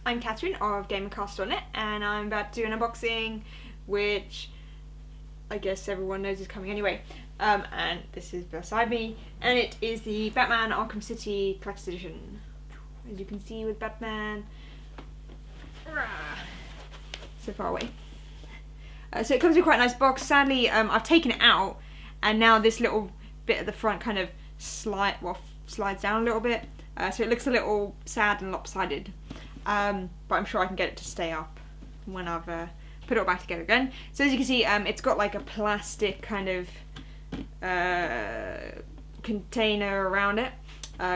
I'm Catherine of GamerCast.net, and I'm about to do an unboxing, which I guess everyone knows is coming anyway. And this is beside me, and it is the Batman Arkham City Collector's Edition. As you can see with Batman, so far away. So it comes in quite a nice box. Sadly, I've taken it out, and now this little bit at the front kind of slides down a little bit. So it looks a little sad and lopsided. But I'm sure I can get it to stay up when I've put it all back together again. So as you can see, it's got like a plastic kind of container around it.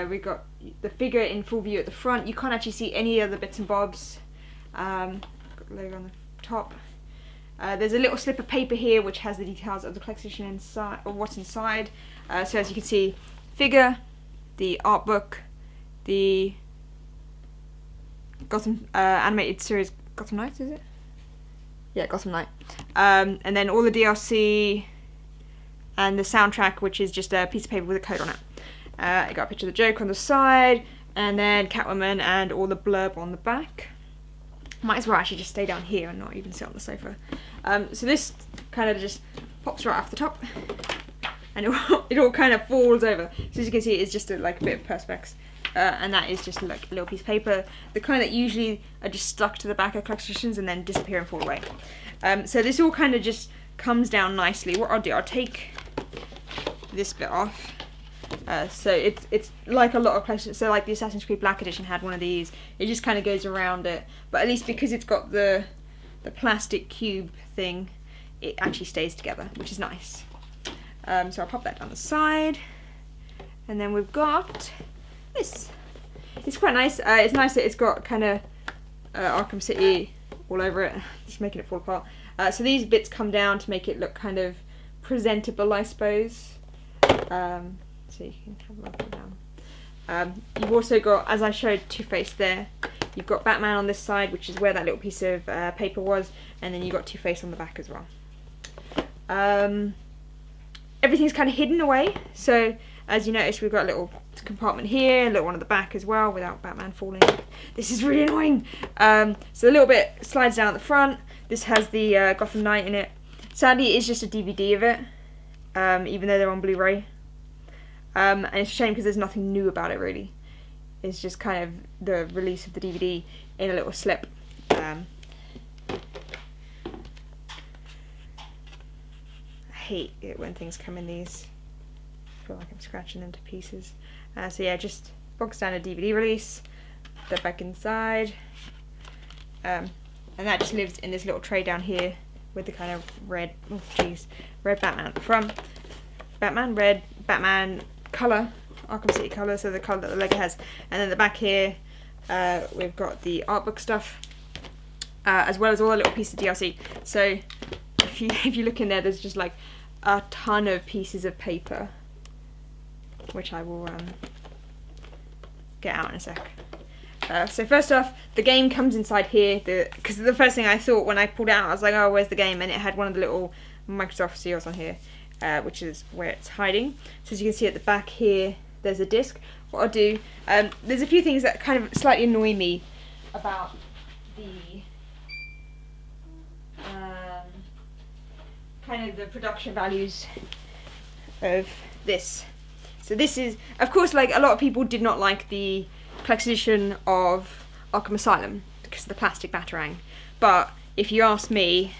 We've got the figure in full view at the front. You can't actually see any other bits and bobs. Got the logo on the top. There's a little slip of paper here which has the details of the collection inside, or what's inside. So as you can see, figure, the art book, the Gotham animated series, Gotham Knights, is it? Yeah, Gotham Knight. And then all the DLC and the soundtrack, which is just a piece of paper with a code on it. I got a picture of the Joker on the side, and then Catwoman and all the blurb on the back. Might as well actually just stay down here and not even sit on the sofa. So this kind of just pops right off the top, and it all kind of falls over. So as you can see, it's just like a bit of perspex. And that is just like a little piece of paper, the kind that usually are just stuck to the back of collector's editions and then disappear and fall away. So this all kind of just comes down nicely. What I'll do, I'll take this bit off. So it's like a lot of collections. So like the Assassin's Creed Black Edition had one of these. It just kind of goes around it, but at least because it's got the plastic cube thing, it actually stays together, which is nice. So I'll pop that down the side, and then we've got this. It's quite nice. It's nice that it's got kind of Arkham City all over it, just making it fall apart. So these bits come down to make it look kind of presentable, I suppose. So you can have a look down. You've also got, as I showed, Two-Face there. You've got Batman on this side, which is where that little piece of paper was, and then you've got Two-Face on the back as well. Everything's kind of hidden away, so as you notice, we've got a little compartment here, a little one at the back as well, without Batman falling. This is really annoying. So a little bit slides down at the front. This has the Gotham Knight in it. Sadly, it's just a DVD of it, even though they're on Blu-ray. And it's a shame because there's nothing new about it, really. It's just kind of the release of the DVD in a little slip. I hate it when things come in these. I feel like I'm scratching them to pieces. So yeah, just box standard DVD release. Put that back inside. And that just lives in this little tray down here with the kind of red Batman at the front. Batman, red, Batman colour, Arkham City colour, so the colour that the Lego has. And then the back here, we've got the Artbook stuff, as well as all the little pieces of DLC. So if you look in there, there's just like a ton of pieces of paper, which I will get out in a sec. So first off, the game comes inside here, because the first thing I thought when I pulled it out, I was like, oh, where's the game? And it had one of the little Microsoft seals on here, which is where it's hiding. So as you can see at the back here, there's a disc. What I'll do, there's a few things that kind of slightly annoy me about the kind of the production values of this. So this is, of course, like a lot of people did not like the collector's edition of Arkham Asylum because of the plastic batarang. But if you ask me,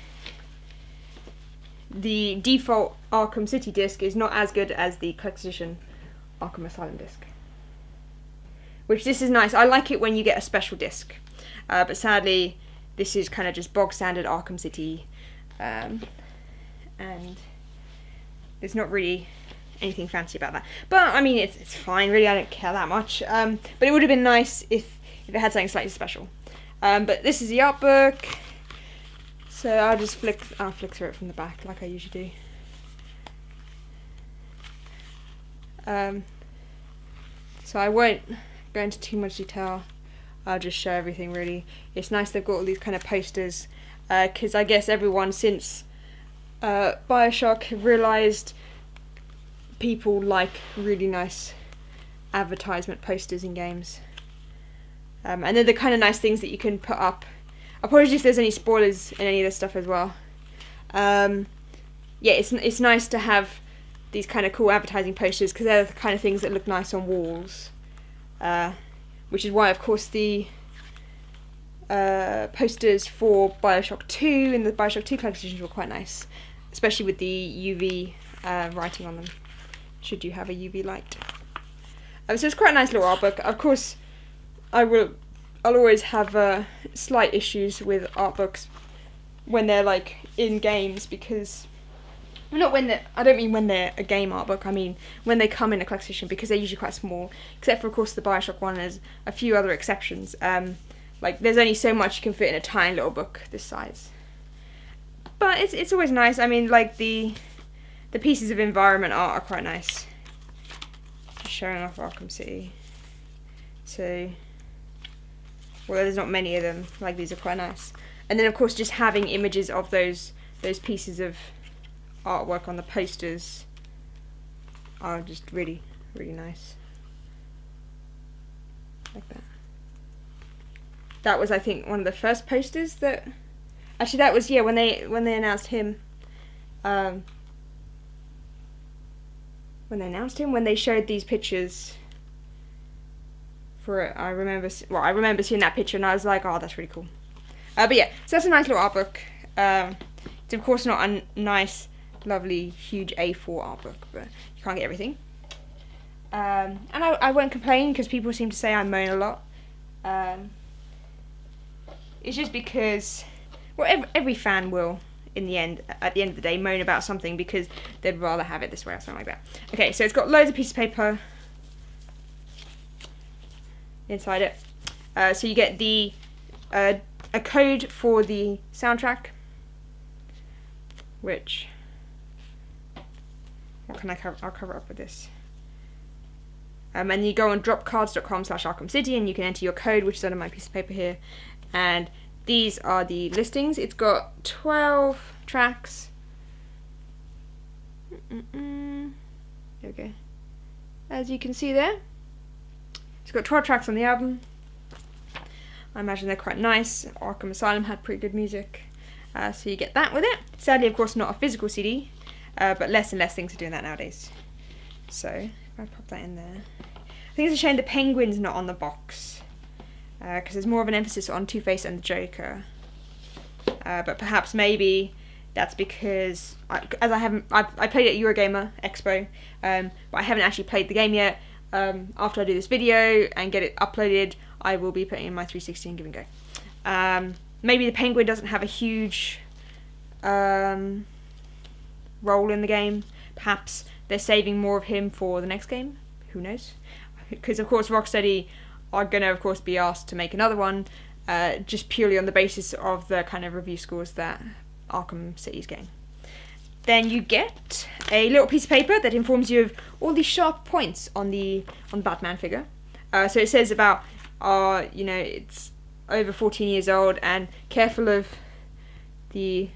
the default Arkham City disc is not as good as the collector's edition Arkham Asylum disc. Which this is nice. I like it when you get a special disc. But sadly, this is kind of just bog standard Arkham City. And there's not really anything fancy about that. But I mean, it's fine, really. I don't care that much. But it would have been nice if it had something slightly special. But this is the art book. So I'll flick through it from the back like I usually do. So I won't go into too much detail. I'll just show everything, really. It's nice they've got all these kind of posters, because I guess everyone since Bioshock have realised people like really nice advertisement posters in games. And they're the kind of nice things that you can put up. Apologies if there's any spoilers in any of this stuff as well. Yeah, it's nice to have these kind of cool advertising posters because they're the kind of things that look nice on walls. Which is why, of course, the posters for Bioshock 2 and the Bioshock 2 collections were quite nice, especially with the UV writing on them, should you have a UV light. So it's quite a nice little art book. Of course, I'll always have slight issues with art books when they're like in games, because I don't mean when they're a game art book, I mean when they come in a collector's edition, because they're usually quite small, except for of course the Bioshock one. There's a few other exceptions. Like there's only so much you can fit in a tiny little book this size. But it's always nice. I mean, like the pieces of environment art are quite nice. Just showing off Arkham City. So, well, there's not many of them. Like these are quite nice. And then of course just having images of those pieces of artwork on the posters are just really, really nice. Like that. That was, I think, one of the first posters that... Actually, that was, yeah, when they announced him. When they showed these pictures for it, I remember seeing that picture and I was like, oh, that's really cool. But yeah, so that's a nice little art book. It's of course not a nice, lovely, huge A4 art book, but you can't get everything. And I won't complain because people seem to say I moan a lot. It's just because, well, every fan will, at the end of the day, moan about something because they'd rather have it this way or something like that. Okay, so it's got loads of pieces of paper inside it. So you get the a code for the soundtrack, which, what can I cover? I'll cover up with this. And you go on dropcards.com/ArkhamCity and you can enter your code, which is under my piece of paper here. And these are the listings. It's got 12 tracks. There we go. As you can see there, it's got 12 tracks on the album. I imagine they're quite nice. Arkham Asylum had pretty good music. So you get that with it. Sadly, of course, not a physical CD, but less and less things are doing that nowadays. So, if I pop that in there. I think it's a shame the Penguin's not on the box, because there's more of an emphasis on Two-Face and the Joker. But perhaps maybe that's because, I played it at Eurogamer Expo, but I haven't actually played the game yet. After I do this video and get it uploaded, I will be putting in my 360 and give it a go. Maybe the Penguin doesn't have a huge role in the game. Perhaps they're saving more of him for the next game. Who knows? Because of course Rocksteady are going to of course be asked to make another one, just purely on the basis of the kind of review scores that Arkham City is getting. Then you get a little piece of paper that informs you of all the sharp points on the Batman figure. So it says about, it's over 14 years old and careful of the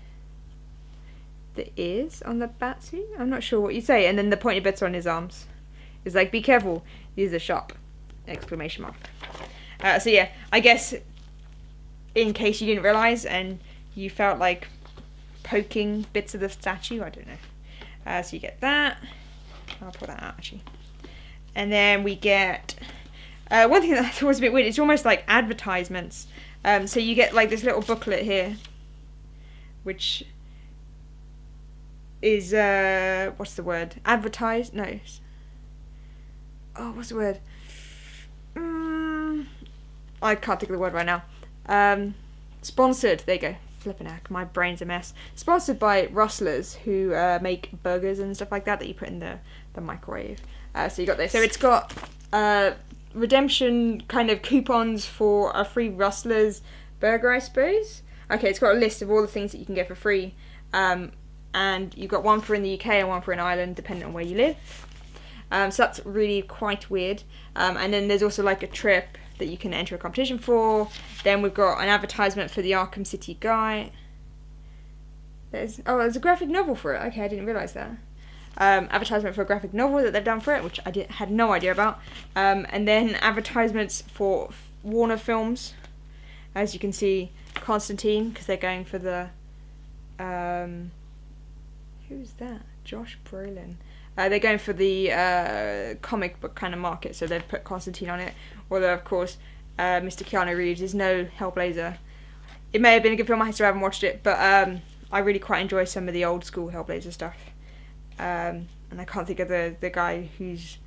ears on the Batsuit. I'm not sure what you say. And then the pointed bits on his arms. It's like, be careful, these are sharp! Exclamation mark. So yeah, I guess in case you didn't realise and you felt like poking bits of the statue, I don't know. So you get that. I'll pull that out actually. And then we get one thing that I thought was a bit weird. It's almost like advertisements. So you get like this little booklet here, which is what's the word? Advertise? No. Oh, what's the word? I can't think of the word right now. Sponsored. There you go. Flipping heck, my brain's a mess. Sponsored by Rustlers, who make burgers and stuff like that you put in the microwave. So you got this. So it's got redemption kind of coupons for a free Rustlers burger, I suppose. Okay, it's got a list of all the things that you can get for free. And you've got one for in the UK and one for in Ireland, depending on where you live. So that's really quite weird. And then there's also like a trip that you can enter a competition for. Then we've got an advertisement for the Arkham City guy. There's a graphic novel for it. Okay, I didn't realise that. Advertisement for a graphic novel that they've done for it, which I had no idea about. And then advertisements for Warner films. As you can see, Constantine, because they're going for the who's that? Josh Brolin. They're going for the comic book kind of market, so they've put Constantine on it. Although, of course, Mr. Keanu Reeves is no Hellblazer. It may have been a good film, I still haven't watched it, but I really quite enjoy some of the old school Hellblazer stuff. And I can't think of the guy whose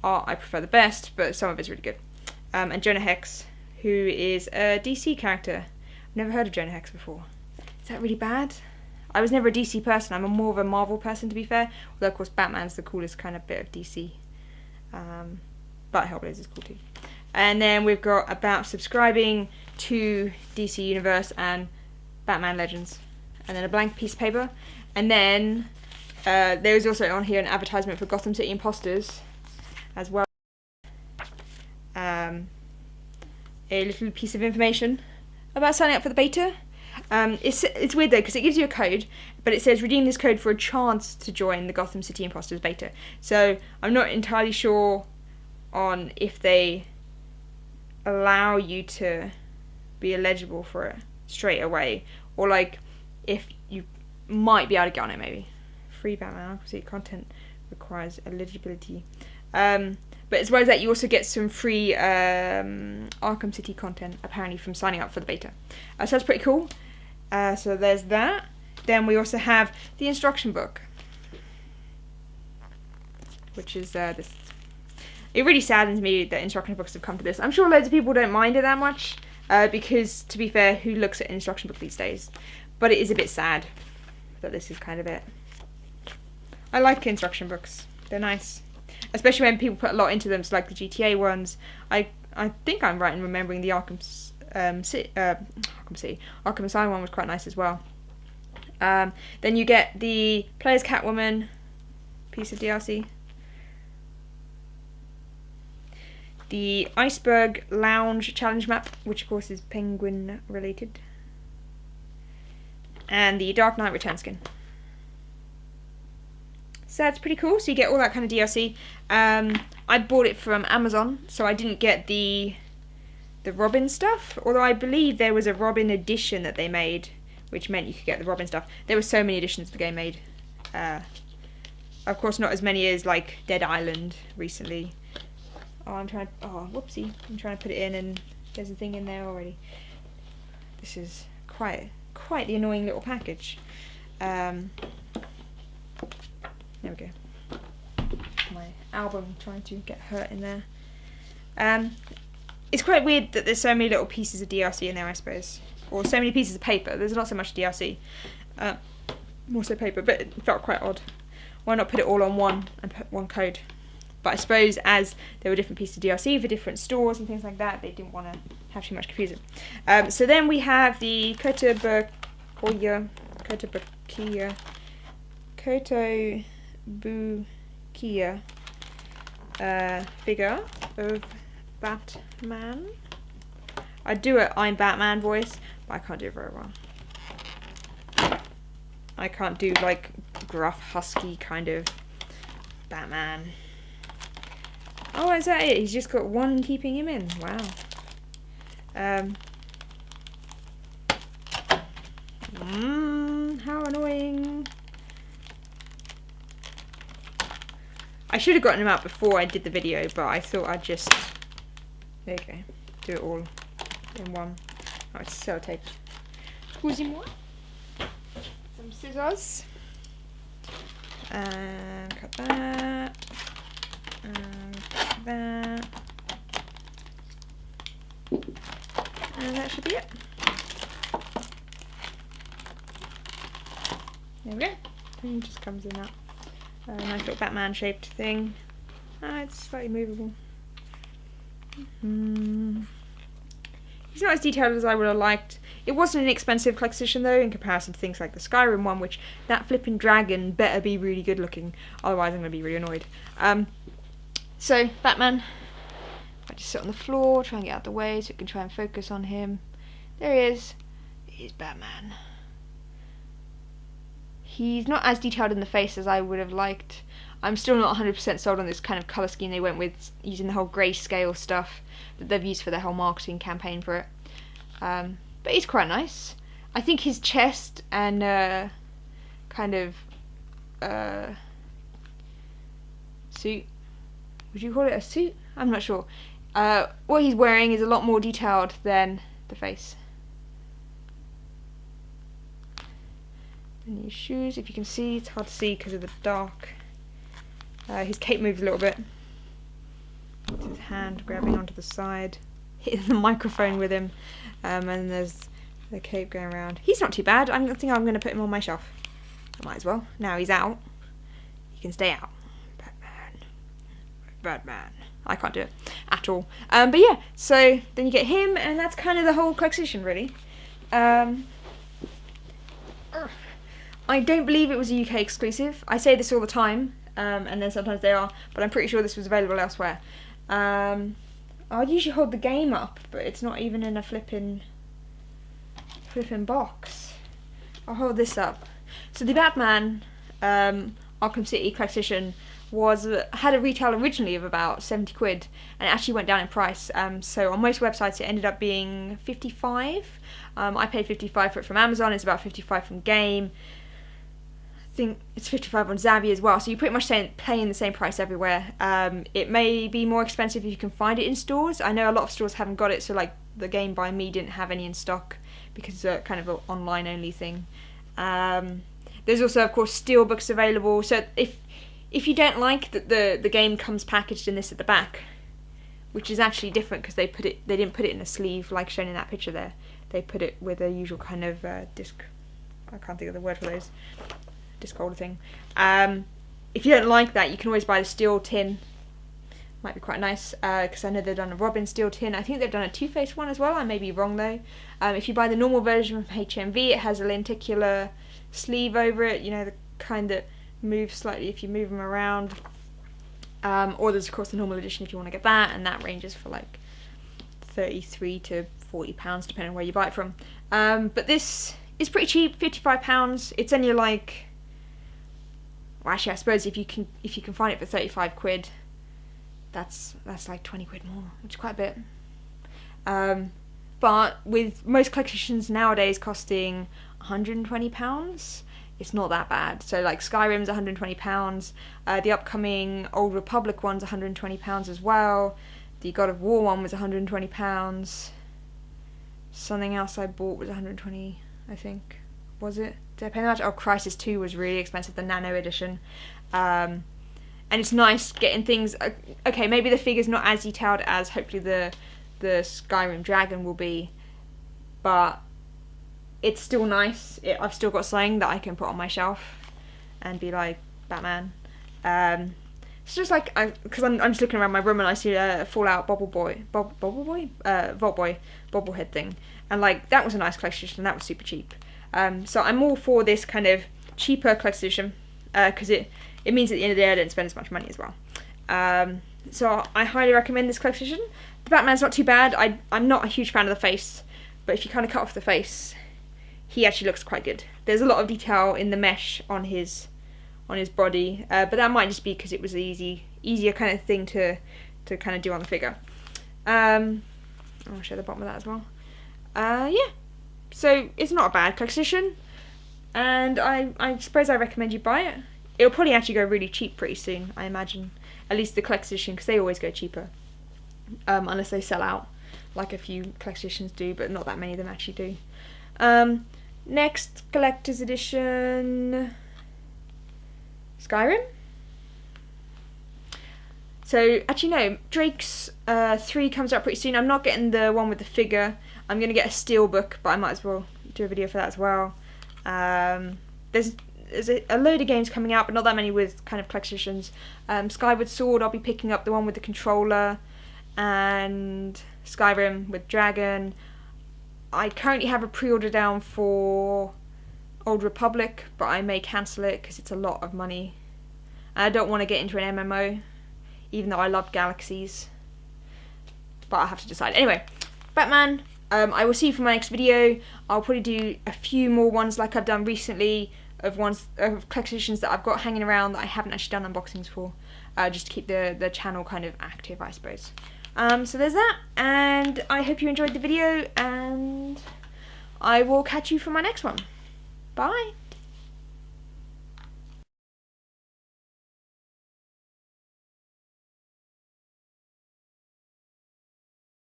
art I prefer the best, but some of it's really good. And Jonah Hex, who is a DC character. I've never heard of Jonah Hex before. Is that really bad? I was never a DC person. I'm more of a Marvel person, to be fair. Although, of course, Batman's the coolest kind of bit of DC. But Hellblazer's cool too. And then we've got about subscribing to DC Universe and Batman Legends. And then a blank piece of paper. And then there is also on here an advertisement for Gotham City Imposters as well. A little piece of information about signing up for the beta. It's weird though, because it gives you a code, but it says redeem this code for a chance to join the Gotham City Imposters beta. So I'm not entirely sure on if they allow you to be eligible for it straight away, or like if you might be able to get on it maybe. Free Batman Arkham City content requires eligibility. But as well as that, you also get some free Arkham City content, apparently, from signing up for the beta. So that's pretty cool. So there's that. Then we also have the instruction book, which is this. It really saddens me that instruction books have come to this. I'm sure loads of people don't mind it that much, because, to be fair, who looks at an instruction book these days? But it is a bit sad that this is kind of it. I like instruction books. They're nice. Especially when people put a lot into them, so like the GTA ones. I think I'm right in remembering the Arkham Asylum one was quite nice as well. Then you get the Player's Catwoman piece of DLC. The Iceberg Lounge challenge map, which of course is Penguin related. And the Dark Knight Return skin. So that's pretty cool. So you get all that kind of DLC. I bought it from Amazon, so I didn't get the Robin stuff. Although I believe there was a Robin edition that they made, which meant you could get the Robin stuff. There were so many editions the game made. Of course, not as many as like Dead Island recently. Whoopsie! I'm trying to put it in, and there's a thing in there already. This is quite the annoying little package. There we go. My album trying to get hurt in there. It's quite weird that there's so many little pieces of DLC in there, I suppose. Or so many pieces of paper. There's not so much DLC. More so paper, but it felt quite odd. Why not put it all on one and put one code? But I suppose as there were different pieces of DLC for different stores and things like that, they didn't want to have too much confusion. So then we have the Kotobukiya figure of Batman. I do an I'm Batman voice, but I can't do it very well. I can't do like gruff, husky kind of Batman. Oh, is that it? He's just got one keeping him in. Wow. How annoying. I should have gotten him out before I did the video, but I thought I'd just... There you go. Do it all in one. Oh, it's sellotaped. Excusez-moi. Some scissors. And cut that. And cut that. And that should be it. There we go. And it just comes in that. Nice little Batman shaped thing. It's slightly movable. It's not as detailed as I would have liked. It wasn't an expensive collection though, in comparison to things like the Skyrim one, which that flipping dragon better be really good looking, otherwise I'm going to be really annoyed. So, Batman. I just sit on the floor, try and get out of the way so we can try and focus on him. There he is. He's Batman. He's not as detailed in the face as I would have liked. I'm still not 100% sold on this kind of colour scheme they went with, using the whole grayscale stuff that they've used for their whole marketing campaign for it. But he's quite nice. I think his chest and kind of suit, would you call it a suit? I'm not sure. What he's wearing is a lot more detailed than the face. And his shoes, if you can see, it's hard to see because of the dark. His cape moves a little bit. It's his hand grabbing onto the side, hitting the microphone with him, and there's the cape going around. He's not too bad. I think I'm going to put him on my shelf. I might as well. Now he's out. He can stay out. Batman. I can't do it at all. But yeah, so then you get him, and that's kind of the whole collection, really. I don't believe it was a UK exclusive. I say this all the time, and then sometimes they are, but I'm pretty sure this was available elsewhere. I'd usually hold the game up, but it's not even in a flipping box. I'll hold this up. So the Batman Arkham City collection had a retail originally of about 70 quid, and it actually went down in price. So on most websites it ended up being 55. I paid 55 for it from Amazon. It's about 55 from Game. I think it's 55 on Zavi as well, so you're pretty much paying the same price everywhere. It may be more expensive if you can find it in stores. I know a lot of stores haven't got it, so like the Game by Me didn't have any in stock because it's kind of an online only thing. There's also of course steelbooks available, so if you don't like that the game comes packaged in this at the back, which is actually different because they didn't put it in a sleeve like shown in that picture there. They put it with a usual kind of disc. I can't think of the word for those. Disc holder thing. If you don't like that, you can always buy the steel tin. Might be quite nice because I know they've done a Robin steel tin. I think they've done a Two-Face one as well. I may be wrong though. If you buy the normal version from HMV, it has a lenticular sleeve over it. You know, the kind that moves slightly if you move them around. Or there's of course the normal edition if you want to get that, and that ranges for like £33 to £40 depending on where you buy it from. But this is pretty cheap, £55. It's only like, well, actually I suppose if you can find it for 35 quid, that's like 20 quid more, which is quite a bit. But with most collections nowadays costing £120, it's not that bad. So like Skyrim's £120, the upcoming Old Republic one's £120 as well. The God of War one was £120. Something else I bought was £120, I think. Was it? Did I pay that much? Oh, Crisis 2 was really expensive, the Nano edition. And it's nice getting things. Okay, maybe the figure's not as detailed as hopefully the Skyrim dragon will be, but it's still nice. I've still got something that I can put on my shelf and be like, Batman. It's just like, because I'm just looking around my room and I see a Fallout Vault Boy bobblehead thing, and like that was a nice collection and that was super cheap. So I'm all for this kind of cheaper collection because it means at the end of the day I don't spend as much money as well. So I highly recommend this collection. The Batman's not too bad. I'm not a huge fan of the face, but if you kind of cut off the face, he actually looks quite good. There's a lot of detail in the mesh on his body, but that might just be because it was an easier kind of thing to kind of do on the figure. I'll show the bottom of that as well. Yeah, so it's not a bad collection, and I suppose I recommend you buy it. It'll probably actually go really cheap pretty soon, I imagine. At least the collection, because they always go cheaper, unless they sell out, like a few collections do, but not that many of them actually do. Next collector's edition, Skyrim. So actually no, Drake's 3 comes out pretty soon. I'm not getting the one with the figure. I'm going to get a steelbook, but I might as well do a video for that as well. There's a load of games coming out, but not that many with kind of collections. Skyward Sword, I'll be picking up the one with the controller, and Skyrim with Dragon. I currently have a pre-order down for Old Republic, but I may cancel it because it's a lot of money. And I don't want to get into an MMO, even though I love Galaxies. But I have to decide. Anyway, Batman, I will see you for my next video. I'll probably do a few more ones like I've done recently, of collections that I've got hanging around that I haven't actually done unboxings for, just to keep the channel kind of active, I suppose. So there's that, and I hope you enjoyed the video, and I will catch you for my next one. Bye!